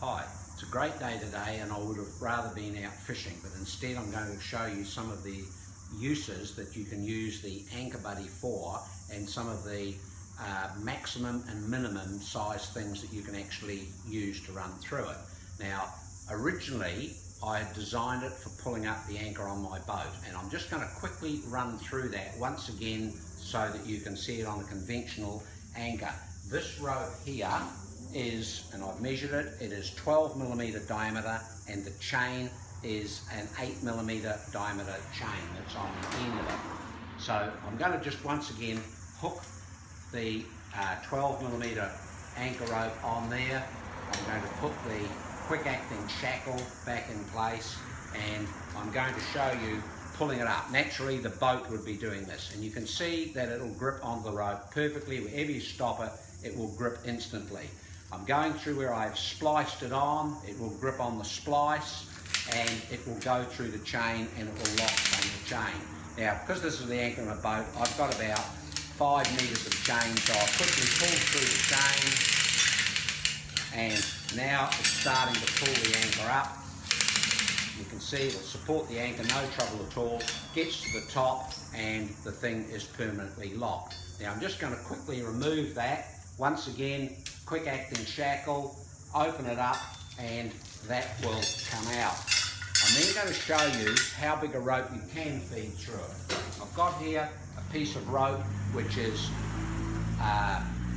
Hi, it's a great day today and I would have rather been out fishing, but instead I'm going to show you some of the uses that you can use the Anchorbuddy for and some of the maximum and minimum size things that you can actually use to run through it. Now, originally I designed it for pulling up the anchor on my boat, and I'm just going to quickly run through that once again so that you can see it on a conventional anchor. This rope here is, and I've measured it, it is 12mm diameter, and the chain is an 8mm diameter chain that's on the end of it. So I'm going to just once again hook the 12mm anchor rope on there. I'm going to put the quick acting shackle back in place, and I'm going to show you pulling it up. Naturally the boat would be doing this, and you can see that it'll grip onto the rope perfectly. Wherever you stop it, it will grip instantly. I'm going through where I've spliced it on, it will grip on the splice and it will go through the chain and it will lock on the chain. Now, because this is the anchor of a boat, I've got about 5 meters of chain, so I'll quickly pull through the chain, and now it's starting to pull the anchor up. You can see it'll support the anchor, no trouble at all, gets to the top and the thing is permanently locked. Now I'm just going to quickly remove that. Once again, quick acting shackle, open it up and that will come out. I'm then going to show you how big a rope you can feed through it. I've got here a piece of rope which is,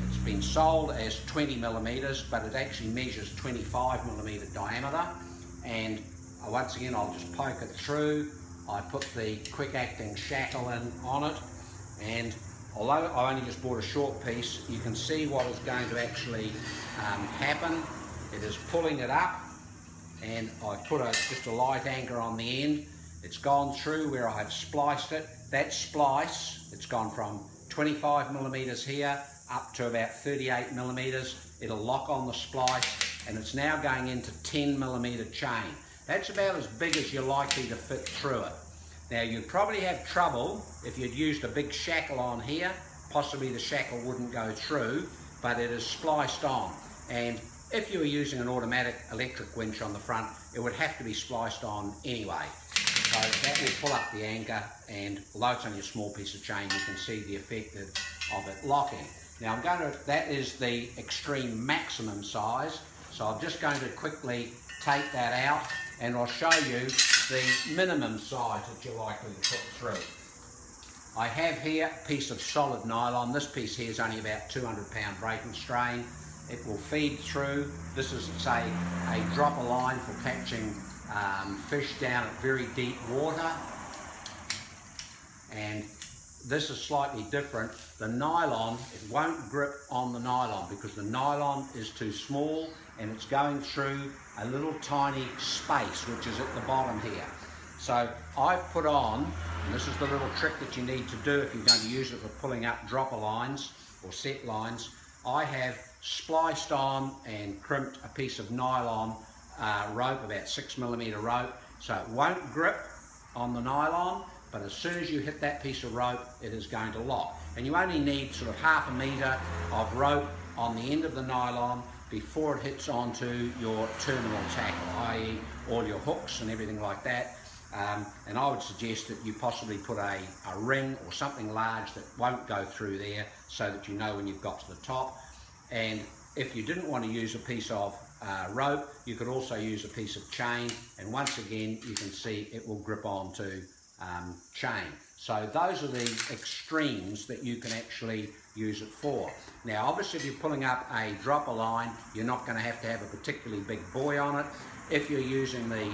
it's been sold as 20mm, but it actually measures 25mm diameter, and once again I'll just poke it through. I put the quick acting shackle in on it, and although I only just bought a short piece, you can see what is going to actually happen. It is pulling it up, and I've put just a light anchor on the end. It's gone through where I've spliced it. That splice, it's gone from 25mm here up to about 38mm. It'll lock on the splice, and it's now going into 10mm chain. That's about as big as you're likely to fit through it. Now you'd probably have trouble if you'd used a big shackle on here. Possibly the shackle wouldn't go through, but it is spliced on. And if you were using an automatic electric winch on the front, it would have to be spliced on anyway. So that will pull up the anchor, and although it's only a small piece of chain, you can see the effect of it locking. Now that is the extreme maximum size, so I'm just going to quickly take that out and I'll show you the minimum size that you're likely to put through. I have here a piece of solid nylon. This piece here is only about 200-pound break and strain. It will feed through. This is, say, a dropper line for catching fish down at very deep water. And this is slightly different. The nylon, it won't grip on the nylon because the nylon is too small and it's going through a little tiny space which is at the bottom here. So I've put on, and this is the little trick that you need to do if you're going to use it for pulling up dropper lines or set lines. I have spliced on and crimped a piece of nylon rope, about 6mm rope, so it won't grip on the nylon, but as soon as you hit that piece of rope, it is going to lock. And you only need sort of 1/2 meter of rope on the end of the nylon before it hits onto your terminal tackle, i.e. all your hooks and everything like that. And I would suggest that you possibly put a ring or something large that won't go through there so that you know when you've got to the top. And if you didn't want to use a piece of rope, you could also use a piece of chain, and once again you can see it will grip onto chain. So those are the extremes that you can actually use it for. Now obviously if you're pulling up a dropper line, you're not going to have a particularly big buoy on it. If you're using the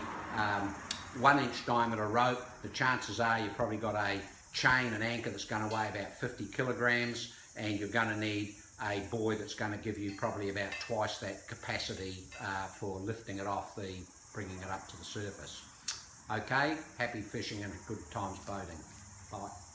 1-inch diameter rope, the chances are you've probably got a chain and anchor that's going to weigh about 50 kilograms, and you're going to need a buoy that's going to give you probably about twice that capacity for lifting it off, bringing it up to the surface. Okay, happy fishing and good times boating. Bye.